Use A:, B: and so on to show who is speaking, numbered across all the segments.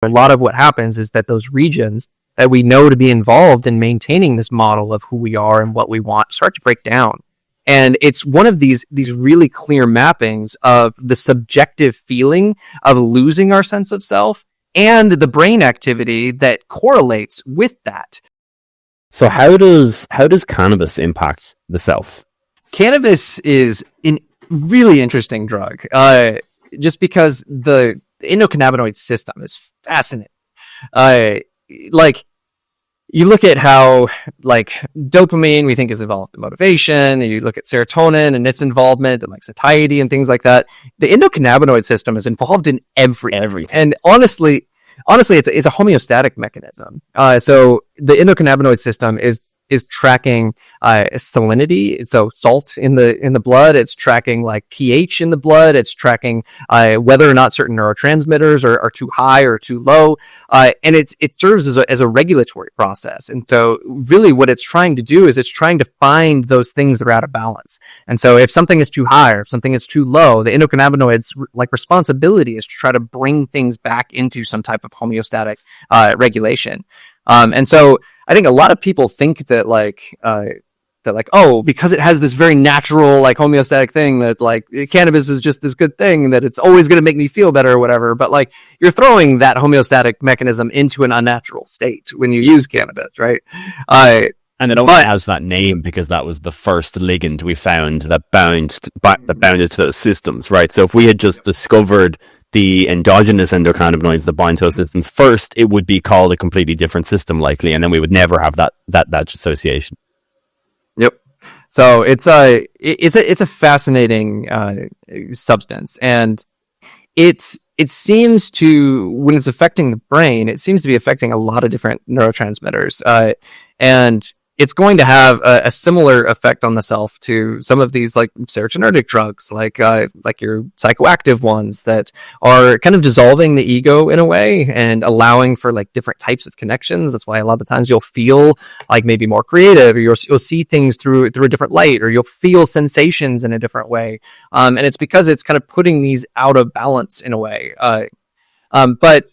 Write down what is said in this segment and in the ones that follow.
A: A lot of what happens is that those regions that we know to be involved in maintaining this model of who we are and what we want start to break down. And it's one of these really clear mappings of the subjective feeling of losing our sense of self and the brain activity that correlates with that.
B: So how does cannabis impact the self?
A: Cannabis is a really interesting drug, just because the endocannabinoid system is fascinating. Like, you look at how, like, dopamine we think is involved in motivation, and you look at serotonin and its involvement and like satiety and things like that. The endocannabinoid system is involved in everything. And honestly, it's a homeostatic mechanism. So the endocannabinoid system is tracking salinity, so salt in the blood. It's tracking like pH in the blood. It's tracking whether or not certain neurotransmitters are too high or too low, and it serves as a regulatory process. And so really what it's trying to do is it's trying to find those things that are out of balance. And so if something is too high or if something is too low, the endocannabinoids like responsibility is to try to bring things back into some type of homeostatic regulation. And so I think a lot of people think that oh, because it has this very natural like homeostatic thing that like cannabis is just this good thing that it's always going to make me feel better or whatever. But like you're throwing that homeostatic mechanism into an unnatural state when you use cannabis, right?
B: And it only has that name because that was the first ligand we found that bounded to those systems, right? So if we had just discovered the endogenous endocannabinoids that bind to those systems first, it would be called a completely different system likely, and then we would never have that association.
A: Yep. So it's a fascinating substance, and it seems to, when it's affecting the brain, it seems to be affecting a lot of different neurotransmitters, and it's going to have a similar effect on the self to some of these like serotonergic drugs, like your psychoactive ones that are kind of dissolving the ego in a way and allowing for like different types of connections. That's why a lot of the times you'll feel like maybe more creative, or you'll see things through a different light, or you'll feel sensations in a different way. And it's because it's kind of putting these out of balance in a way. But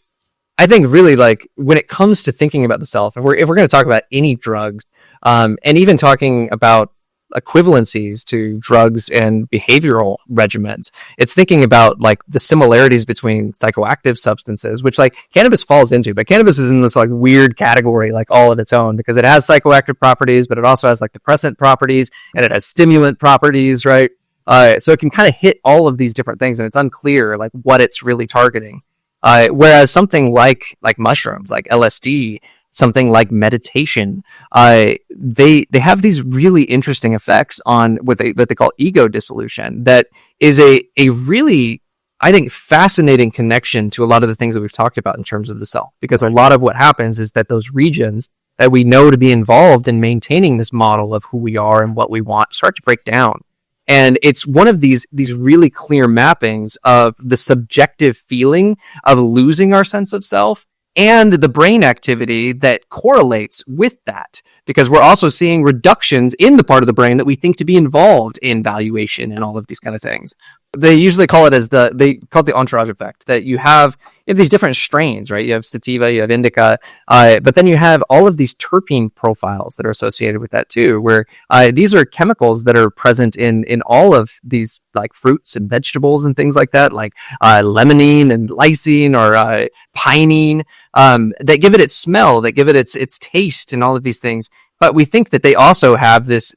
A: I think really like when it comes to thinking about the self, if we're going to talk about any drugs, and even talking about equivalencies to drugs and behavioral regimens, it's thinking about like the similarities between psychoactive substances, which like cannabis falls into, but cannabis is in this like weird category like all of its own because it has psychoactive properties, but it also has like depressant properties and it has stimulant properties, right? So it can kind of hit all of these different things, and it's unclear like what it's really targeting. Whereas something like mushrooms, like LSD, something like meditation, they have these really interesting effects on what they call ego dissolution. That is a really, I think, fascinating connection to a lot of the things that we've talked about in terms of the self. Because a lot of what happens is that those regions that we know to be involved in maintaining this model of who we are and what we want start to break down. And it's one of these really clear mappings of the subjective feeling of losing our sense of self and the brain activity that correlates with that, because we're also seeing reductions in the part of the brain that we think to be involved in valuation and all of these kind of things. They usually call it the entourage effect, that you have these different strains, right? You have sativa, you have indica, but then you have all of these terpene profiles that are associated with that too, where these are chemicals that are present in all of these like fruits and vegetables and things like that, like limonene and lysine or pinene, that give it its smell, that give it its taste and all of these things. But we think that they also have this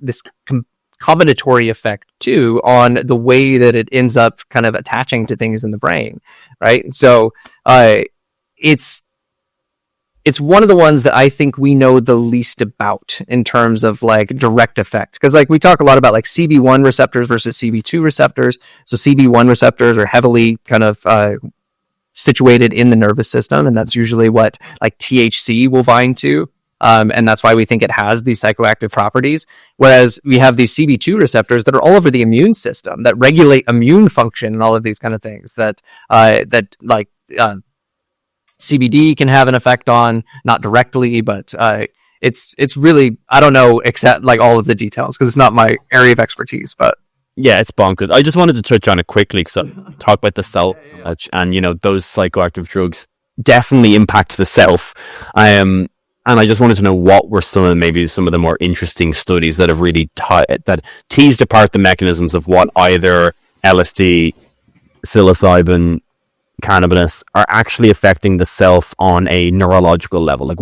A: combinatory effect too on the way that it ends up kind of attaching to things in the brain, right? So it's one of the ones that I think we know the least about in terms of like direct effect, because like we talk a lot about like CB1 receptors versus CB2 receptors. So CB1 receptors are heavily kind of situated in the nervous system, and that's usually what like THC will bind to. And that's why we think it has these psychoactive properties. Whereas we have these CB2 receptors that are all over the immune system that regulate immune function and all of these kind of things that CBD can have an effect on, not directly, but it's really, I don't know except like all of the details because it's not my area of expertise, but.
B: Yeah, it's bonkers. I just wanted to touch on it quickly because I talk about the self and, those psychoactive drugs. definitely impact the self. And I just wanted to know what were some of the more interesting studies that have really that teased apart the mechanisms of what either LSD, psilocybin, cannabis are actually affecting the self on a neurological level. Like,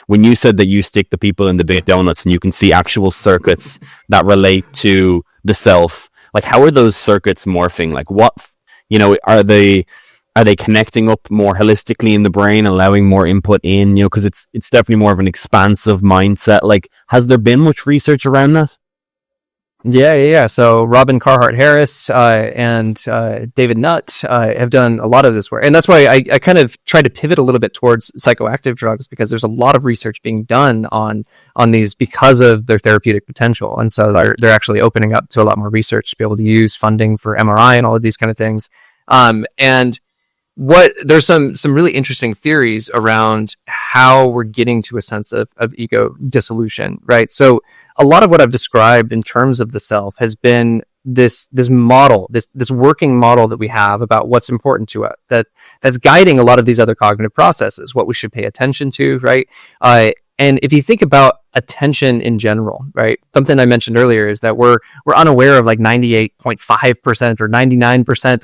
B: when you said that you stick the people in the big donuts and you can see actual circuits that relate to the self, like, how are those circuits morphing? Like, what, are they connecting up more holistically in the brain, allowing more input in, because it's definitely more of an expansive mindset. Like, has there been much research around that?
A: Yeah. So Robin Carhart Harris and David Nutt have done a lot of this work, and that's why I kind of tried to pivot a little bit towards psychoactive drugs, because there's a lot of research being done on these because of their therapeutic potential, and so they're actually opening up to a lot more research to be able to use funding for MRI and all of these kind of things. And there's some really interesting theories around how we're getting to a sense of ego dissolution, right? So a lot of what I've described in terms of the self has been this model, this working model that we have about what's important to us, that's guiding a lot of these other cognitive processes, what we should pay attention to, right? And if you think about attention in general, right? Something I mentioned earlier is that we're unaware of like 98.5% or 99%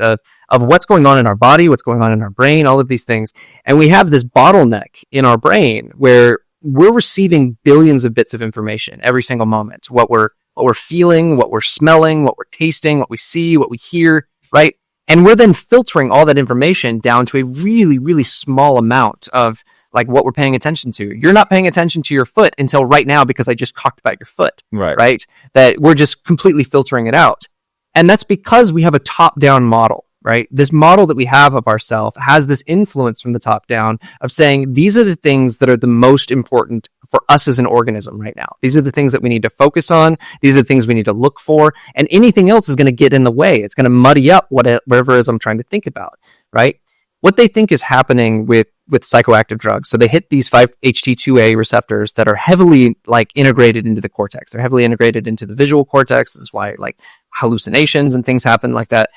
A: of what's going on in our body, what's going on in our brain, all of these things. And we have this bottleneck in our brain where we're receiving billions of bits of information every single moment. What we're feeling, what we're smelling, what we're tasting, what we see, what we hear, right? And we're then filtering all that information down to a really, really small amount of like what we're paying attention to. You're not paying attention to your foot until right now because I just talked about your foot, right? That we're just completely filtering it out. And that's because we have a top-down model, right? This model that we have of ourselves has this influence from the top down of saying, these are the things that are the most important for us as an organism right now. These are the things that we need to focus on. These are the things we need to look for. And anything else is going to get in the way. It's going to muddy up whatever it is I'm trying to think about, right? What they think is happening with psychoactive drugs. So they hit these 5-HT2A receptors that are heavily like integrated into the cortex. They're heavily integrated into the visual cortex. This is why like hallucinations and things happen like that.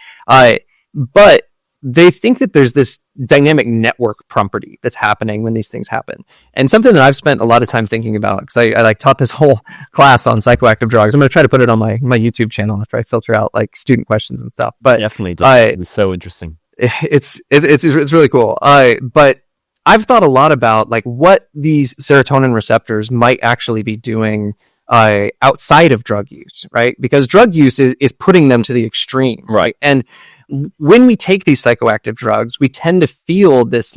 A: But they think that there's this dynamic network property that's happening when these things happen. And something that I've spent a lot of time thinking about, because I like taught this whole class on psychoactive drugs. I'm going to try to put it on my YouTube channel after I filter out like student questions and stuff. But
B: definitely, it's so interesting.
A: It's really cool. But I've thought a lot about like what these serotonin receptors might actually be doing outside of drug use, right? Because drug use is putting them to the extreme, right? And when we take these psychoactive drugs, we tend to feel this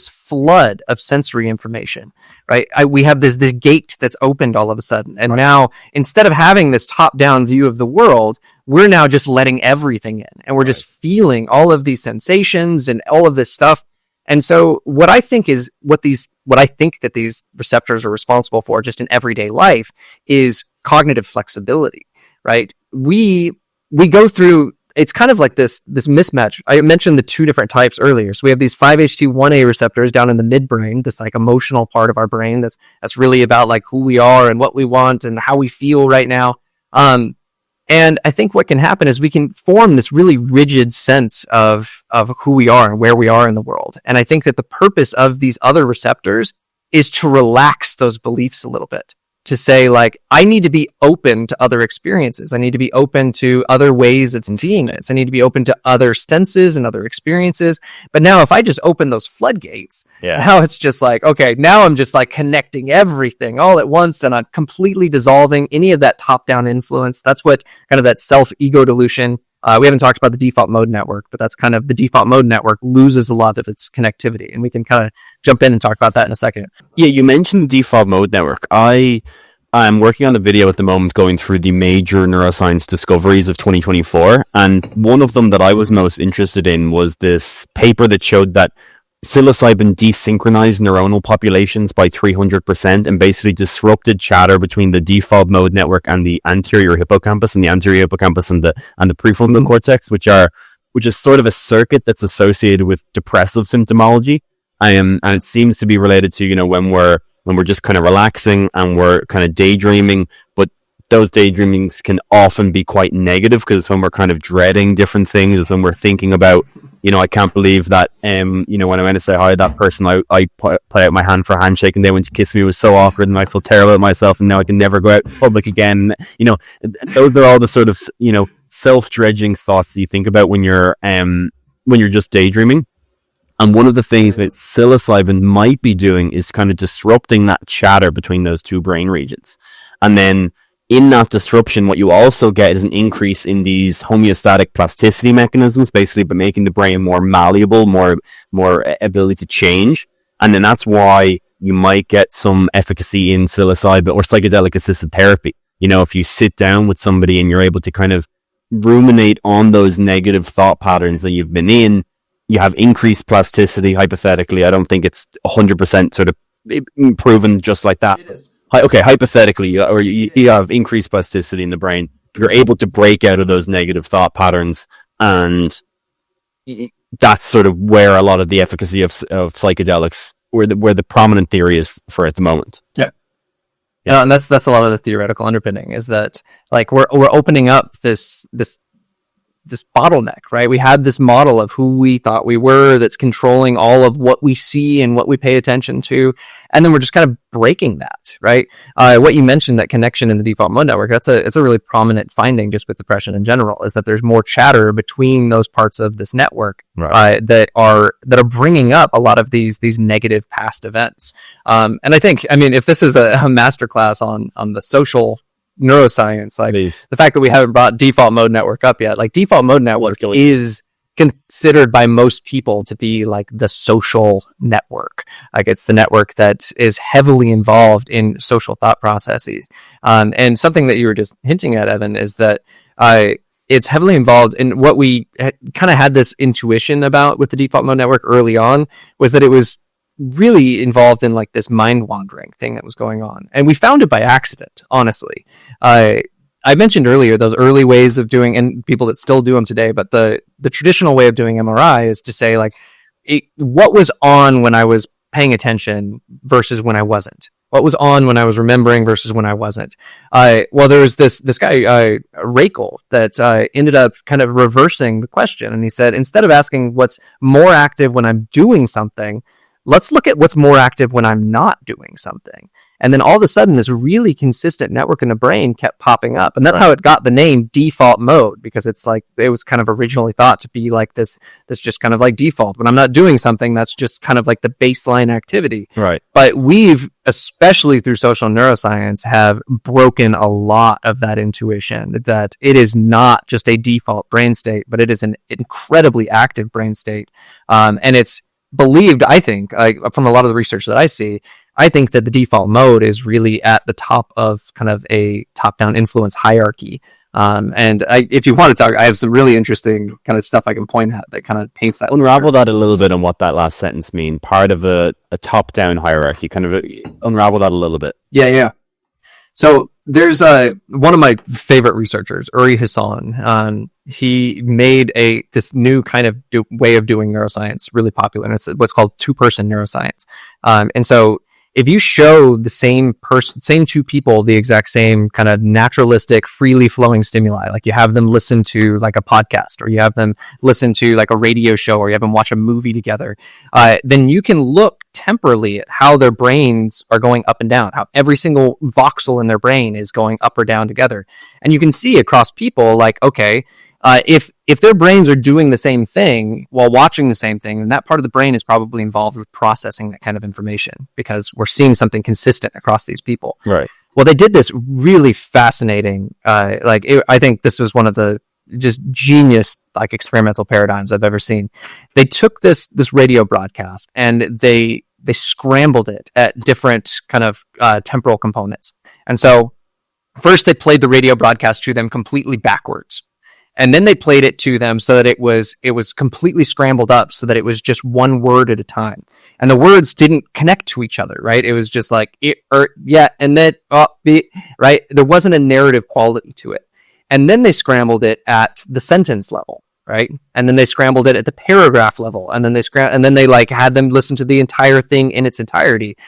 A: flood of sensory information, right? We have this gate that's opened all of a sudden. And now, instead of having this top-down view of the world, we're now just letting everything in. And we're just feeling all of these sensations and all of this stuff. And so what I think that these receptors are responsible for just in everyday life is cognitive flexibility, right? We go through, it's kind of like this mismatch. I mentioned the two different types earlier. So we have these 5-HT1A receptors down in the midbrain, this like emotional part of our brain that's really about like who we are and what we want and how we feel right now. And I think what can happen is we can form this really rigid sense of who we are and where we are in the world. And I think that the purpose of these other receptors is to relax those beliefs a little bit, to say like, I need to be open to other experiences. I need to be open to other ways of seeing this. I need to be open to other senses and other experiences. But now if I just open those floodgates, now it's just like, okay, now I'm just like connecting everything all at once and I'm completely dissolving any of that top-down influence. That's what kind of that self-ego dilution. We haven't talked about the default mode network, but that's kind of the default mode network loses a lot of its connectivity. And we can kind of jump in and talk about that in a second.
B: Yeah, you mentioned the default mode network. I'm working on a video at the moment going through the major neuroscience discoveries of 2024. And one of them that I was most interested in was this paper that showed that psilocybin desynchronized neuronal populations by 300% and basically disrupted chatter between the default mode network and the anterior hippocampus and the prefrontal cortex, which is sort of a circuit that's associated with depressive symptomology. And it seems to be related to, when we're just kind of relaxing and we're kind of daydreaming, but those daydreamings can often be quite negative, because when we're kind of dreading different things, is when we're thinking about, I can't believe that, when I went to say hi to that person, I put out my hand for a handshake, and then when she kissed me, it was so awkward, and I feel terrible about myself, and now I can never go out in public again. Those are all the sort of, self-dredging thoughts that you think about when you're just daydreaming. And one of the things that psilocybin might be doing is kind of disrupting that chatter between those two brain regions. And then in that disruption, what you also get is an increase in these homeostatic plasticity mechanisms, basically by making the brain more malleable, more ability to change. And then that's why you might get some efficacy in psilocybin or psychedelic assisted therapy. If you sit down with somebody and you're able to kind of ruminate on those negative thought patterns that you've been in, you have increased plasticity, hypothetically. I don't think it's 100% sort of proven just like that.
A: It is.
B: Okay, hypothetically, you have increased plasticity in the brain. You're able to break out of those negative thought patterns, and that's sort of where a lot of the efficacy of psychedelics, where the prominent theory is for at the moment.
A: Yeah, and that's a lot of the theoretical underpinning, is that like we're opening up this bottleneck, right? We had this model of who we thought we were that's controlling all of what we see and what we pay attention to, and then we're just kind of breaking that, right? What you mentioned, that connection in the default mode network, it's a really prominent finding just with depression in general, is that there's more chatter between those parts of this network, right, that are bringing up a lot of these negative past events. And I think, if this is a masterclass on the social neuroscience, like the fact that we haven't brought default mode network up yet, like default mode network is considered by most people to be like the social network. Like it's the network that is heavily involved in social thought processes. And something that you were just hinting at, Evan, is that it's heavily involved in what we kind of had this intuition about with the default mode network early on, was that it was really involved in like this mind wandering thing that was going on. And we found it by accident, honestly. I mentioned earlier those early ways of doing, and people that still do them today, but the traditional way of doing MRI is to say like, what was on when I was paying attention versus when I wasn't? What was on when I was remembering versus when I wasn't? Well, there was this guy, Rakel, that ended up kind of reversing the question. And he said, instead of asking what's more active when I'm doing something, let's look at what's more active when I'm not doing something. And then all of a sudden, this really consistent network in the brain kept popping up. And that's how it got the name default mode, because it's like, it was kind of originally thought to be like this just kind of like default. When I'm not doing something, that's just kind of like the baseline activity.
B: Right.
A: But we've, especially through social neuroscience, have broken a lot of that intuition, that it is not just a default brain state, but it is an incredibly active brain state. And it's believed, I think, from a lot of the research that I see, I think that the default mode is really at the top of kind of a top-down influence hierarchy. And if you want to talk, I have some really interesting kind of stuff I can point at that kind of paints that.
B: Unravel that a little bit on what that last sentence mean. Part of a top-down hierarchy. Kind of unravel that a little bit.
A: Yeah. So there's one of my favorite researchers, Uri Hassan. He made this new kind of way of doing neuroscience really popular, and it's what's called two-person neuroscience. And so if you show the same two people the exact same kind of naturalistic, freely flowing stimuli, like you have them listen to like a podcast, or you have them listen to like a radio show, or you have them watch a movie together, then you can look temporally at how their brains are going up and down, how every single voxel in their brain is going up or down together. And you can see across people, like, okay, if their brains are doing the same thing while watching the same thing, then that part of the brain is probably involved with processing that kind of information, because we're seeing something consistent across these people.
B: Right.
A: Well, they did this really fascinating, I think this was one of the just genius like experimental paradigms I've ever seen. They took this radio broadcast and they scrambled it at different kind of temporal components. And so first they played the radio broadcast to them completely backwards. And then they played it to them so that it was completely scrambled up, so that it was just one word at a time. And the words didn't connect to each other, right? It was just like, and then, right? There wasn't a narrative quality to it. And then they scrambled it at the sentence level, right? And then they scrambled it at the paragraph level. And then they like had them listen to the entire thing in its entirety.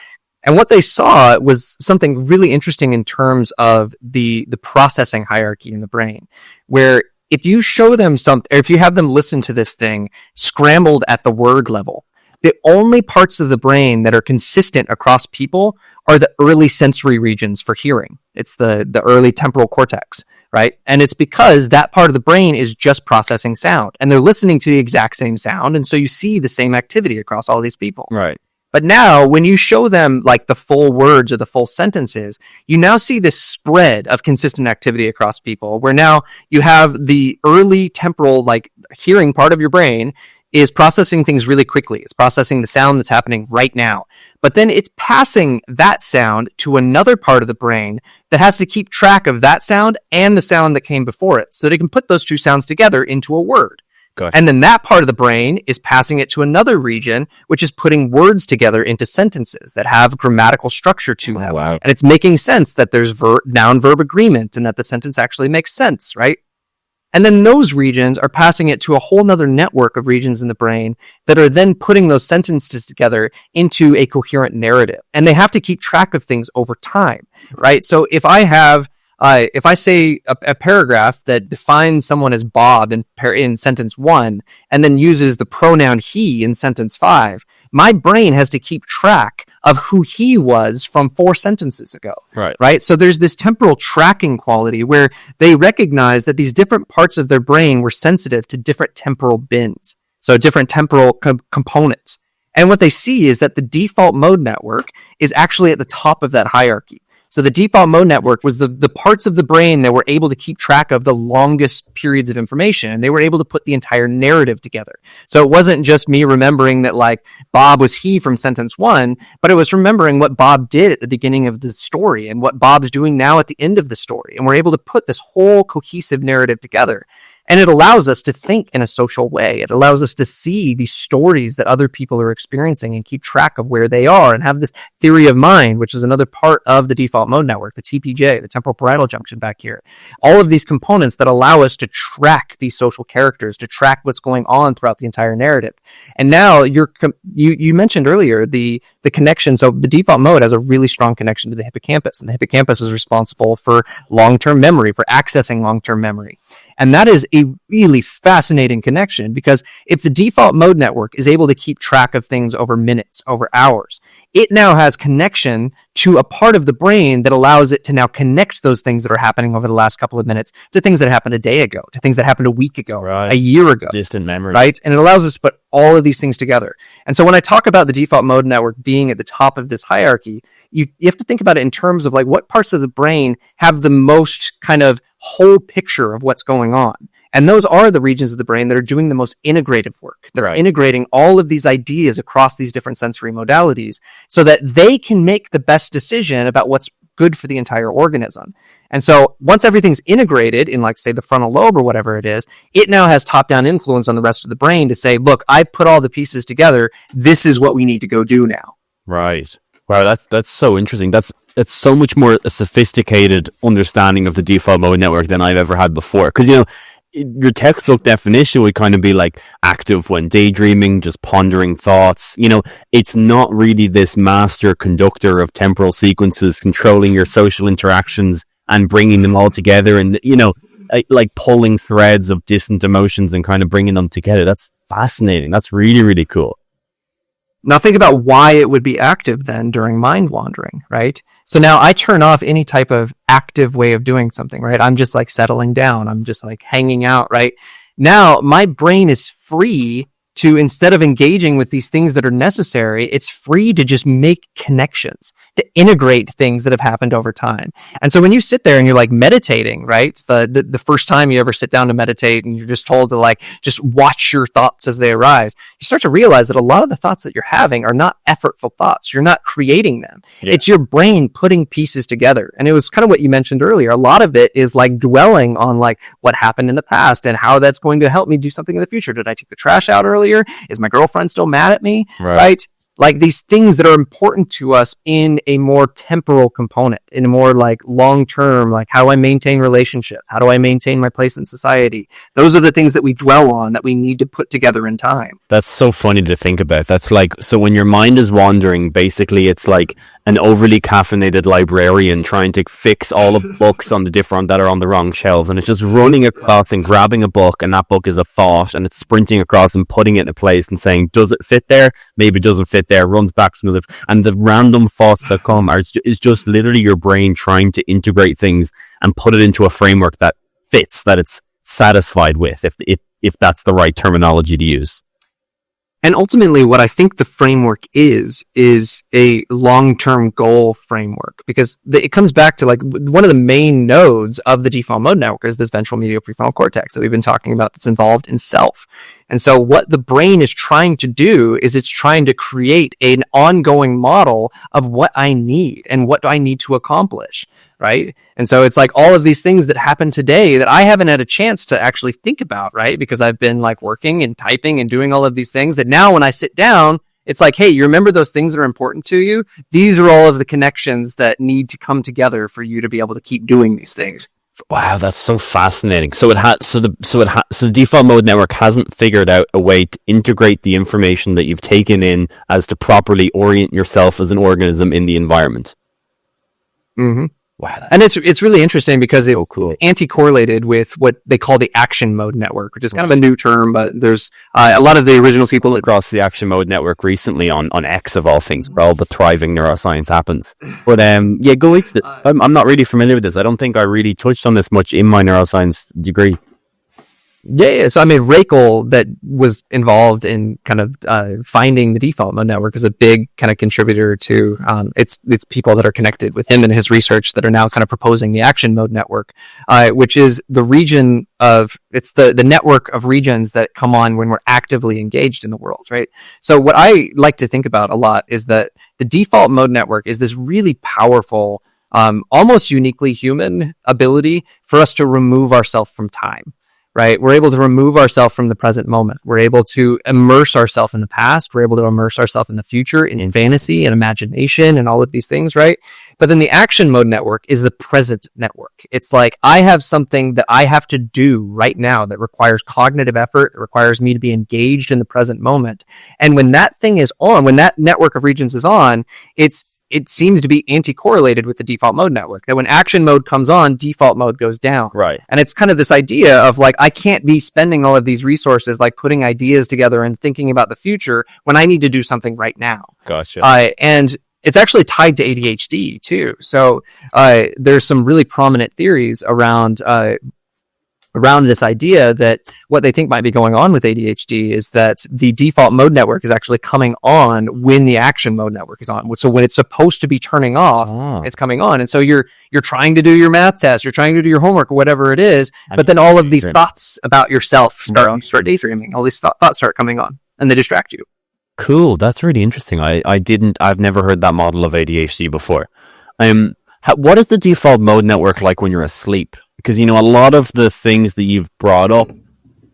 A: And what they saw was something really interesting in terms of the processing hierarchy in the brain, where if you show them something, or if you have them listen to this thing scrambled at the word level, the only parts of the brain that are consistent across people are the early sensory regions for hearing. It's the early temporal cortex, right? And it's because that part of the brain is just processing sound, and they're listening to the exact same sound, and so you see the same activity across all these people.
B: Right.
A: But now, when you show them like the full words or the full sentences, you now see this spread of consistent activity across people, where now you have the early temporal, like hearing part of your brain is processing things really quickly. It's processing the sound that's happening right now. But then it's passing that sound to another part of the brain that has to keep track of that sound and the sound that came before it, so they can put those two sounds together into a word.
B: Gotcha.
A: And then that part of the brain is passing it to another region, which is putting words together into sentences that have grammatical structure to them.
B: Wow.
A: And it's making sense that there's noun-verb agreement and that the sentence actually makes sense, right? And then those regions are passing it to a whole nother network of regions in the brain that are then putting those sentences together into a coherent narrative. And they have to keep track of things over time, right? So if I say a paragraph that defines someone as Bob in sentence 1 and then uses the pronoun he in sentence 5, my brain has to keep track of who he was from 4 sentences ago. Right? So there's this temporal tracking quality where they recognize that these different parts of their brain were sensitive to different temporal bins, so different temporal components. And what they see is that the default mode network is actually at the top of that hierarchy. So the default mode network was the parts of the brain that were able to keep track of the longest periods of information, and they were able to put the entire narrative together. So it wasn't just me remembering that like Bob was he from sentence 1, but it was remembering what Bob did at the beginning of the story and what Bob's doing now at the end of the story. And we're able to put this whole cohesive narrative together. And it allows us to think in a social way. It allows us to see these stories that other people are experiencing and keep track of where they are and have this theory of mind, which is another part of the default mode network, the TPJ, the temporal parietal junction back here. All of these components that allow us to track these social characters, to track what's going on throughout the entire narrative. And now you mentioned earlier the connection. So the default mode has a really strong connection to the hippocampus, and the hippocampus is responsible for long-term memory, for accessing long-term memory. And that is a really fascinating connection, because if the default mode network is able to keep track of things over minutes, over hours, it now has connection to a part of the brain that allows it to now connect those things that are happening over the last couple of minutes to things that happened a day ago, to things that happened a week ago,
B: right,
A: a year ago.
B: Distant memory.
A: Right? And it allows us to put all of these things together. And so when I talk about the default mode network being at the top of this hierarchy, you have to think about it in terms of like what parts of the brain have the most kind of whole picture of what's going on. And those are the regions of the brain that are doing the most integrative work. They're integrating all of these ideas across these different sensory modalities so that they can make the best decision about what's good for the entire organism. And so once everything's integrated in, like, say, the frontal lobe or whatever it is, it now has top-down influence on the rest of the brain to say, look, I put all the pieces together. This is what we need to go do now.
B: Right. Wow, that's so interesting. It's so much more a sophisticated understanding of the default mode network than I've ever had before. Because, your textbook definition would kind of be like active when daydreaming, just pondering thoughts. It's not really this master conductor of temporal sequences controlling your social interactions and bringing them all together and, like pulling threads of distant emotions and kind of bringing them together. That's fascinating. That's really, really cool.
A: Now think about why it would be active then during mind wandering, right? So now I turn off any type of active way of doing something, right? I'm just like settling down. I'm just like hanging out, right? Now my brain is free to, instead of engaging with these things that are necessary, it's free to just make connections, to integrate things that have happened over time. And so when you sit there and you're like meditating, right? The first time you ever sit down to meditate and you're just told to like, just watch your thoughts as they arise, you start to realize that a lot of the thoughts that you're having are not effortful thoughts. You're not creating them. Yeah. It's your brain putting pieces together. And it was kind of what you mentioned earlier. A lot of it is like dwelling on like what happened in the past and how that's going to help me do something in the future. Did I take the trash out earlier? Is my girlfriend still mad at me? Right? like these things that are important to us in a more temporal component, in a more like long term, like how do I maintain relationships? How do I maintain my place in society? Those are the things that we dwell on that we need to put together in time.
B: That's so funny to think about. That's like, so when your mind is wandering, basically it's like an overly caffeinated librarian trying to fix all of the books on the different that are on the wrong shelves, and it's just running across and grabbing a book, and that book is a thought, and it's sprinting across and putting it in place and saying, does it fit there? Maybe it doesn't fit there, runs back to another, and the random thoughts that come is just literally your brain trying to integrate things and put it into a framework that fits, that it's satisfied with, if that's the right terminology to use.
A: And ultimately, what I think the framework is a long-term goal framework, because it comes back to like one of the main nodes of the default mode network is this ventral medial prefrontal cortex that we've been talking about that's involved in self. And so what the brain is trying to do is it's trying to create an ongoing model of what I need and what do I need to accomplish, right? And so it's like all of these things that happen today that I haven't had a chance to actually think about, right? Because I've been like working and typing and doing all of these things that now when I sit down, it's like, hey, you remember those things that are important to you? These are all of the connections that need to come together for you to be able to keep doing these things.
B: Wow, that's so fascinating. So the default mode network hasn't figured out a way to integrate the information that you've taken in as to properly orient yourself as an organism in the environment.
A: Mm-hmm.
B: Wow.
A: And it's really interesting because it's
B: so cool.
A: Anti-correlated with what they call the action mode network, which is kind of a new term, but there's a lot of the original people
B: across the action mode network recently on X of all things, where all the thriving neuroscience happens. But yeah, go into this. I'm not really familiar with this. I don't think I really touched on this much in my neuroscience degree.
A: Yeah, so I mean, Rakel, that was involved in kind of finding the default mode network, is a big kind of contributor to it's people that are connected with him and his research that are now kind of proposing the action mode network, which is the region of it's the network of regions that come on when we're actively engaged in the world, right? So what I like to think about a lot is that the default mode network is this really powerful, almost uniquely human ability for us to remove ourselves from time. Right? We're able to remove ourselves from the present moment. We're able to immerse ourselves in the past. We're able to immerse ourselves in the future, in fantasy and imagination and all of these things, right? But then the action mode network is the present network. It's like, I have something that I have to do right now that requires cognitive effort. It requires me to be engaged in the present moment. And when that thing is on, when that network of regions is on, it seems to be anti-correlated with the default mode network. That when action mode comes on, default mode goes down.
B: Right.
A: And it's kind of this idea of like, I can't be spending all of these resources, like putting ideas together and thinking about the future when I need to do something right now.
B: Gotcha.
A: And it's actually tied to ADHD too. So there's some really prominent theories around this idea that what they think might be going on with ADHD is that the default mode network is actually coming on when the action mode network is on. So when it's supposed to be turning off, it's coming on. And so you're trying to do your math test, you're trying to do your homework or whatever it is, but then all of these thoughts about yourself start daydreaming. All these thoughts start coming on and they distract you.
B: Cool. That's really interesting. I've never heard that model of ADHD before. What is the default mode network like when you're asleep? Because, a lot of the things that you've brought up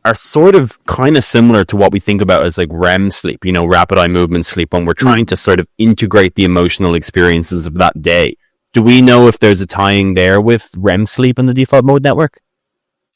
B: are sort of kind of similar to what we think about as like REM sleep, rapid eye movement sleep, when we're trying to sort of integrate the emotional experiences of that day. Do we know if there's a tying there with REM sleep and the default mode network?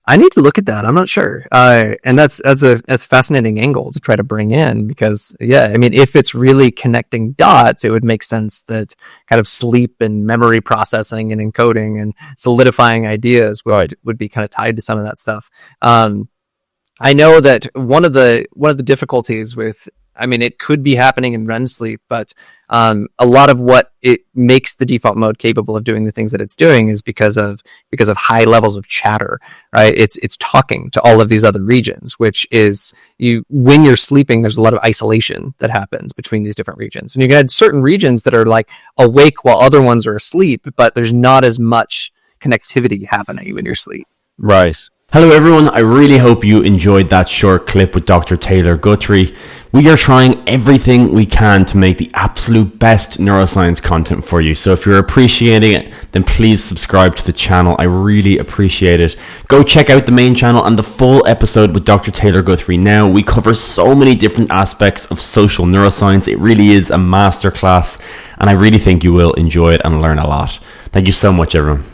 A: I need to look at that. I'm not sure. And that's a fascinating angle to try to bring in because, yeah, I mean, if it's really connecting dots, it would make sense that kind of sleep and memory processing and encoding and solidifying ideas would be kind of tied to some of that stuff. I know that one of the difficulties with, I mean, it could be happening in REM sleep, but a lot of what it makes the default mode capable of doing the things that it's doing is because of high levels of chatter, right? It's talking to all of these other regions, which is when you're sleeping, there's a lot of isolation that happens between these different regions. And you can have certain regions that are like awake while other ones are asleep, but there's not as much connectivity happening when you're asleep.
B: Right. Hello everyone, I really hope you enjoyed that short clip with Dr. Taylor Guthrie. We are trying everything we can to make the absolute best neuroscience content for you. So if you're appreciating it, then please subscribe to the channel. I really appreciate it. Go check out the main channel and the full episode with Dr. Taylor Guthrie now. We cover so many different aspects of social neuroscience. It really is a masterclass, and I really think you will enjoy it and learn a lot. Thank you so much, everyone.